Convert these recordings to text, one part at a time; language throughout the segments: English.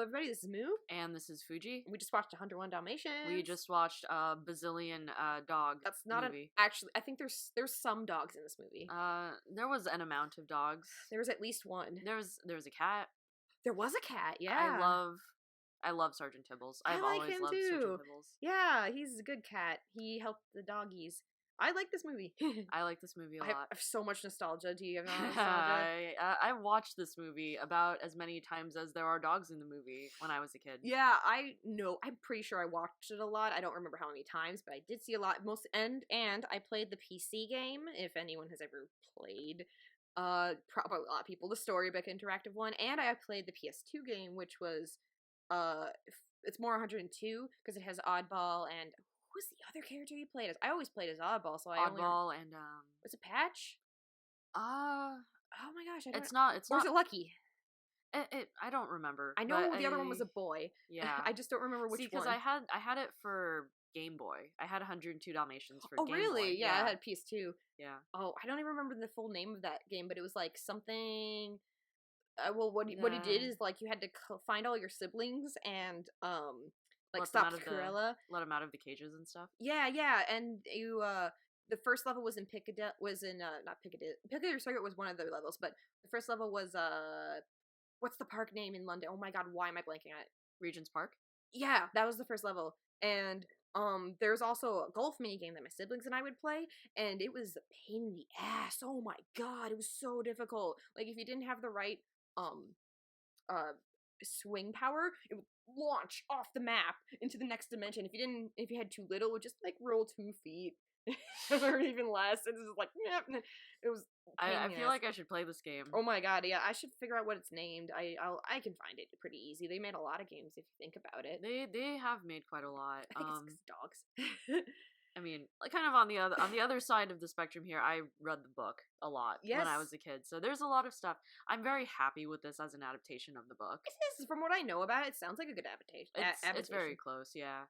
everybody. This is Moo. And this is Fuji. We just watched 101 Dalmatians. We just watched a bazillion dog That's not movie. actually, I think there's some dogs in this movie. There was an amount of dogs. There was at least one. There was a cat. There was a cat, yeah. I love Sergeant Tibbles. I I've like always him loved too. Sergeant Tibbles. Yeah, he's a good cat. He helped the doggies. I like this movie. I like this movie a lot. I have so much nostalgia. Do you have nostalgia? I watched this movie about as many times as there are dogs in the movie when I was a kid. Yeah, I know. I'm pretty sure I watched it a lot. I don't remember how many times, but I did see a lot. And I played the PC game. If anyone has ever played, probably a lot of people, the Storybook interactive one, and I played the PS2 game, which was, it's more 102 because it has Oddball and. Who was the other character you played as? I always played as Oddball, so Oddball and was it Patch? Oh my gosh, it's not. Or was it Lucky? I don't remember. I know the other one was a boy. Yeah, I just don't remember which one. because I had it for Game Boy. I had 102 Dalmatians for Game Boy. Oh really? Yeah, I had PS2. Yeah. Oh, I don't even remember the full name of that game, but it was like something. Well, what he did is like you had to find all your siblings and like stop Cruella. Let them out of the cages and stuff. Yeah, and you the first level was in Piccadilly, not Piccadilly. Piccadilly Circuit was one of the levels, but the first level was what's the park name in London? Oh my god, why am I blanking on it? Regent's Park? Yeah, that was the first level. And there's also a golf mini game that my siblings and I would play, and it was a pain in the ass. Oh my god, it was so difficult. Like if you didn't have the right swing power, it would launch off the map into the next dimension. If you had too little, it would just like roll 2 feet or even less. And it's just like, it was. I feel like I should play this game. Oh my god, yeah, I should figure out what it's named. I can find it pretty easy. They made a lot of games if you think about it. They have made quite a lot. I think it's 'cause dogs. I mean, like kind of on the other side of the spectrum here, I read the book a lot when I was a kid. So there's a lot of stuff. I'm very happy with this as an adaptation of the book. It is, from what I know about it, sounds like a good adaptation. It's very close, yeah.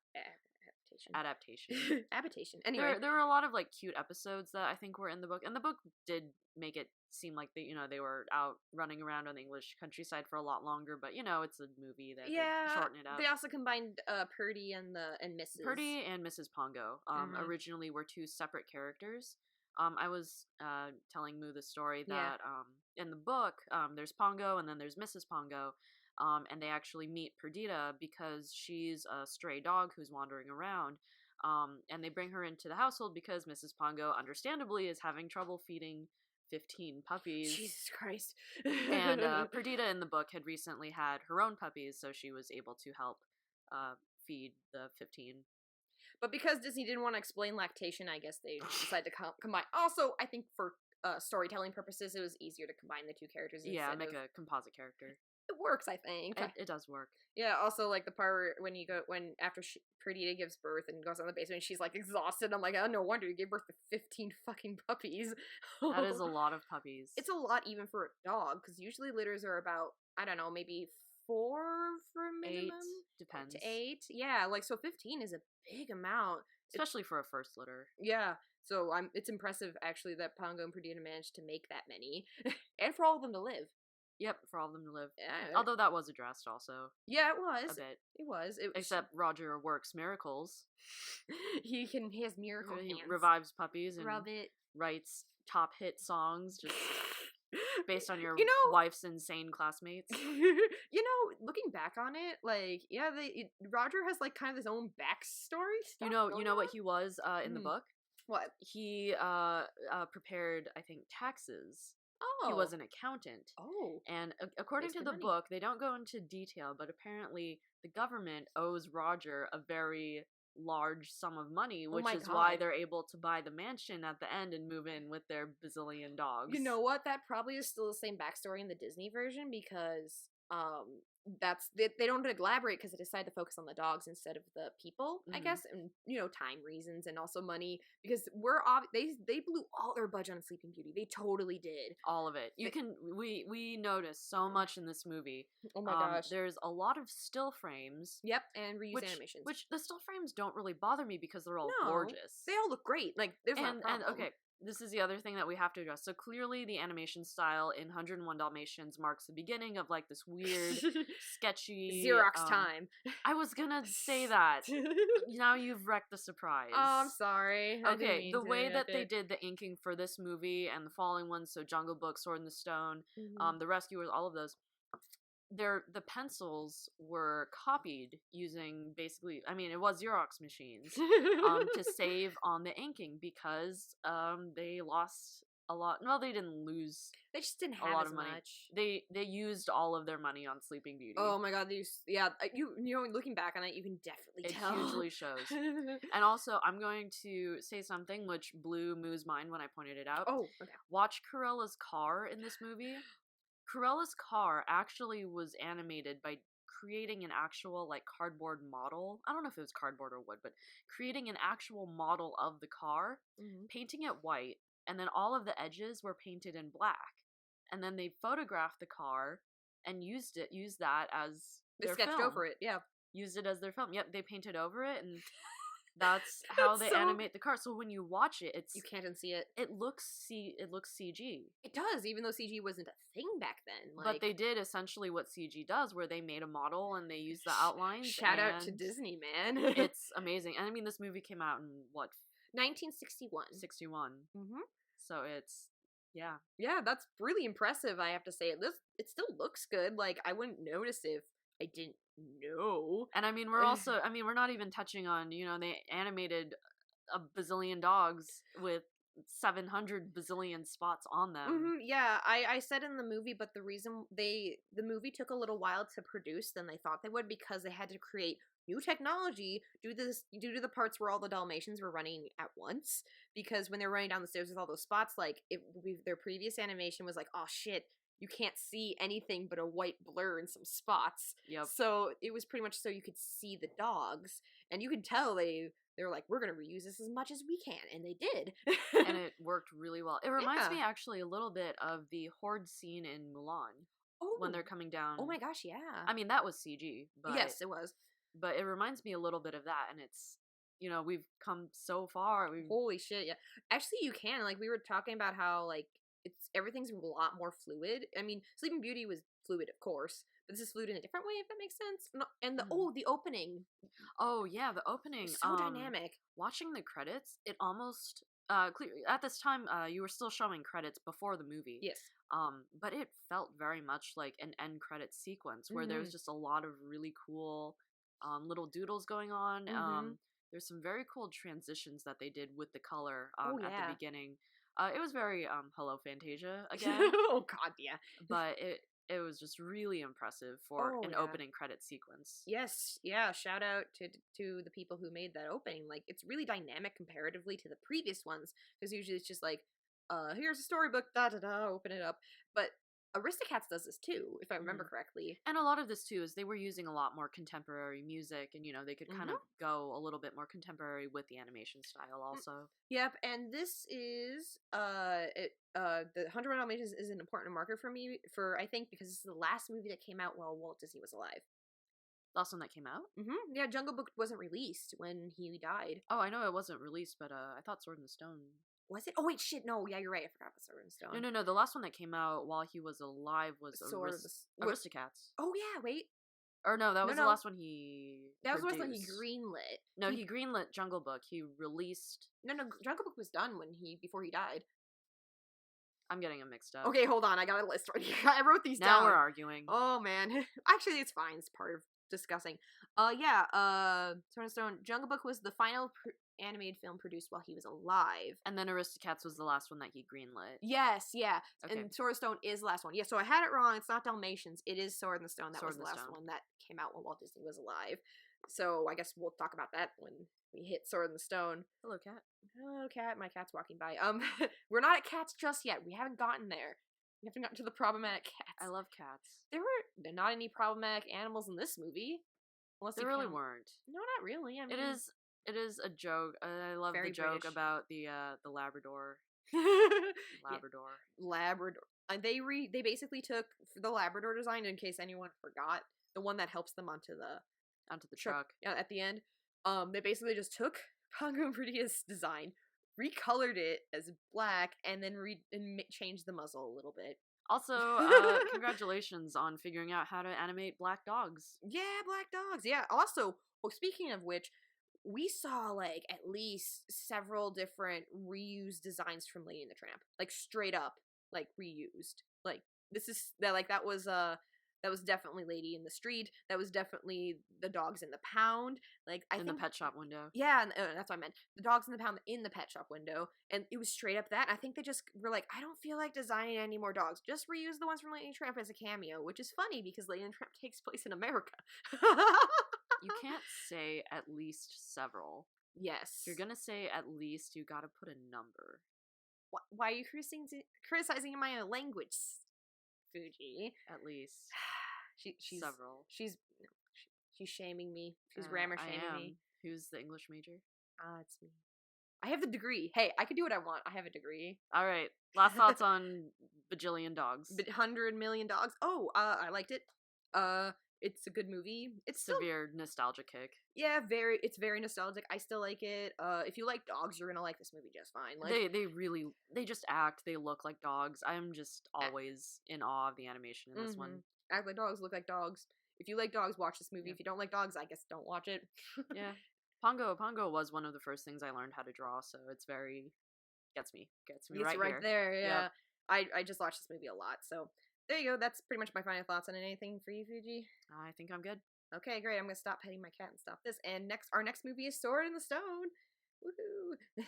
Adaptation. Adaptation. Anyway, there were a lot of like cute episodes that I think were in the book, and the book did make it seem like they were out running around on the English countryside for a lot longer. But it's a movie that they shorten it up. They also combined Purdy and Mrs. Purdy and Mrs. Pongo. Originally were 2 separate characters. I was telling Moo the story that in the book there's Pongo and then there's Mrs. Pongo. And they actually meet Perdita because she's a stray dog who's wandering around. And they bring her into the household because Mrs. Pongo, understandably, is having trouble feeding 15 puppies. Jesus Christ. And Perdita in the book had recently had her own puppies, so she was able to help feed the 15. But because Disney didn't want to explain lactation, I guess they decided to combine. Also, I think for storytelling purposes, it was easier to combine the 2 characters. Yeah, make a composite character. It works, I think. It does work. Yeah, also, like, the part when after Perdita gives birth and goes on the basement, she's, like, exhausted. I'm like, oh, no wonder you gave birth to 15 fucking puppies. That is a lot of puppies. It's a lot even for a dog, because usually litters are about, I don't know, maybe 4 for minimum? 8, depends. To 8? Yeah, like, so 15 is a big amount. Especially for a first litter. Yeah, so it's impressive, actually, that Pongo and Perdita managed to make that many. And for all of them to live. Yep, for all of them to live. Yeah. Although that was addressed also. Yeah, it was. A bit. It was. Except Roger works miracles. He has miracle hands. He revives puppies and Rub it. writes top hit songs just based on your wife's insane classmates. Looking back on it, like, yeah, Roger has like kind of his own backstory stuff. You know what he was in the book? What? He prepared, I think, taxes. Oh. He was an accountant. Oh. And according to the book, they don't go into detail, but apparently the government owes Roger a very large sum of money, which is why they're able to buy the mansion at the end and move in with their bazillion dogs. You know what? That probably is still the same backstory in the Disney version because they don't elaborate because they decided to focus on the dogs instead of the people, I guess, and time reasons and also money because they blew all their budget on Sleeping Beauty. They totally did. All of it. We notice so much in this movie. Oh my gosh. There's a lot of still frames. Yep, and reused animations. Which the still frames don't really bother me because they're all gorgeous. They all look great. Like there's and okay, this is the other thing that we have to address. So clearly the animation style in 101 Dalmatians marks the beginning of like this weird, sketchy Xerox time. I was gonna say that. Now you've wrecked the surprise. Oh, I'm sorry. Okay, the way that they did the inking for this movie and the following ones, so Jungle Book, Sword in the Stone, The Rescuers, all of those, the pencils were copied using basically, I mean, it was Xerox machines to save on the inking because they lost a lot. Well, they didn't lose. They just didn't have a lot as of money. much. They used all of their money on Sleeping Beauty. Oh my god, you know, looking back on it, you can definitely tell. It hugely shows. And also, I'm going to say something which blew Moo's mind when I pointed it out. Oh, okay. Watch Cruella's car in this movie. Cruella's car actually was animated by creating an actual, like, cardboard model. I don't know if it was cardboard or wood, but creating an actual model of the car, painting it white, and then all of the edges were painted in black. And then they photographed the car and used that as their sketched film. over it, yeah. Used it as their film. Yep, they painted over it, and that's how they animate the car. So when you watch it, you can't unsee it. It looks CG. It does, even though CG wasn't a thing back then. Like, but they did essentially what CG does, where they made a model and they used the outlines. Shout out to Disney, man. It's amazing. And I mean, this movie came out in what? 1961. 61. So it's yeah, that's really impressive. I have to say, it still looks good. Like, I wouldn't notice if I didn't know. And I mean, we're not even touching on, you know, they animated a bazillion dogs with 700 bazillion spots on them. Yeah, I said in the movie, but the reason the movie took a little while to produce than they thought they would, because they had to create new technology due to the parts where all the Dalmatians were running at once. Because when they're running down the stairs with all those spots, like, their previous animation was like, oh shit, you can't see anything but a white blur and some spots. Yep. So it was pretty much so you could see the dogs, and you could tell they were like, we're gonna reuse this as much as we can, and they did. And it worked really well. It reminds me actually a little bit of the horde scene in Mulan. When they're coming down. Oh my gosh, yeah. I mean, that was CG, but yes, it was. But it reminds me a little bit of that, and it's, you know, we've come so far. Holy shit, yeah. Actually, you can. Like, we were talking about how, like, everything's a lot more fluid. I mean, Sleeping Beauty was fluid, of course, but this is fluid in a different way, if that makes sense. No, and the opening. Oh yeah, the opening. So dynamic. Watching the credits, it almost at this time you were still showing credits before the movie. Yes. But it felt very much like an end credit sequence where there was just a lot of really cool little doodles going on. There's some very cool transitions that they did with the color at the beginning. It was very Hello Fantasia again. Oh god, yeah. But it was just really impressive for an opening credit sequence. Yes, yeah. Shout out to the people who made that opening. Like, it's really dynamic comparatively to the previous ones, because usually it's just like, here's a storybook, da da da, open it up. But Aristocats does this too, if I remember correctly. And a lot of this too is they were using a lot more contemporary music, and, you know, they could kind of go a little bit more contemporary with the animation style also. Yep, and this is the 101 Dalmatians is an important marker for me, I think, because this is the last movie that came out while Walt Disney was alive. Last one that came out? Yeah, Jungle Book wasn't released when he died. Oh, I know it wasn't released, but I thought Sword in the Stone. Was it? Oh wait, shit, no, yeah, you're right, I forgot about Sword in the Stone. No, the last one that came out while he was alive was Aristocats. Oh yeah, wait. Or no, that was the last one he That was the produced. last one he greenlit. No, he greenlit Jungle Book. He released... No, Jungle Book was done before he died. I'm getting them mixed up. Okay, hold on, I got a list right here. I wrote these down. Now we're arguing. Oh man. Actually, it's fine, it's part of discussing. Sword in the Stone, Jungle Book was the final animated film produced while he was alive. And then Aristocats was the last one that he greenlit. Yes, yeah. Okay. And Sword in the Stone is the last one. Yeah, so I had it wrong. It's not Dalmatians. It is Sword in the Stone. That was the last one that came out when Walt Disney was alive. So I guess we'll talk about that when we hit Sword in the Stone. Hello, cat. Hello, cat. My cat's walking by. We're not at cats just yet. We haven't gotten there. We haven't gotten to the problematic cats. I love cats. There were not any problematic animals in this movie. Unless there really weren't. No, not really. I mean, it is a joke. I love the joke British. about the Labrador. Labrador. They basically took the Labrador design, in case anyone forgot, the one that helps them onto the truck. Yeah, at the end. They basically just took Pongo and Bridia's design, recolored it as black and then changed the muzzle a little bit. Also, congratulations on figuring out how to animate black dogs. Yeah, black dogs. Yeah. Also, well, speaking of which, we saw like at least several different reused designs from Lady and the Tramp, like straight up, like reused. Like this is that was definitely Lady in the Street. That was definitely the dogs in the pound. Like I in think the pet shop window. yeah, and, that's what I meant. The dogs in the pound in the pet shop window, and it was straight up that. I think they just were like, I don't feel like designing any more dogs. Just reuse the ones from Lady and the Tramp as a cameo, which is funny because Lady and the Tramp takes place in America. You can't say at least several. Yes. If you're gonna say at least, you gotta put a number. Why are you criticizing my language, Fuji? At least. She's several. She's shaming me. She's grammar shaming me. Who's the English major? It's me. I have the degree. Hey, I can do what I want. I have a degree. All right. Last thoughts on Bajillion Dogs. 100 million dogs. Oh, I liked it. It's a good movie. It's severe nostalgia kick. Yeah, it's very nostalgic. I still like it. If you like dogs, you're gonna like this movie just fine. Like they just act. They look like dogs. I'm just always in awe of the animation in this one. Act like dogs, look like dogs. If you like dogs, watch this movie. Yeah. If you don't like dogs, I guess don't watch it. Yeah. Pongo was one of the first things I learned how to draw, so it's very gets me it's right here. There. Yeah. Yep. I just watched this movie a lot, so there you go. That's pretty much my final thoughts on anything for you, Fuji. I think I'm good. Okay, great. I'm gonna stop petting my cat and stop this. And our next movie is Sword in the Stone. Woohoo!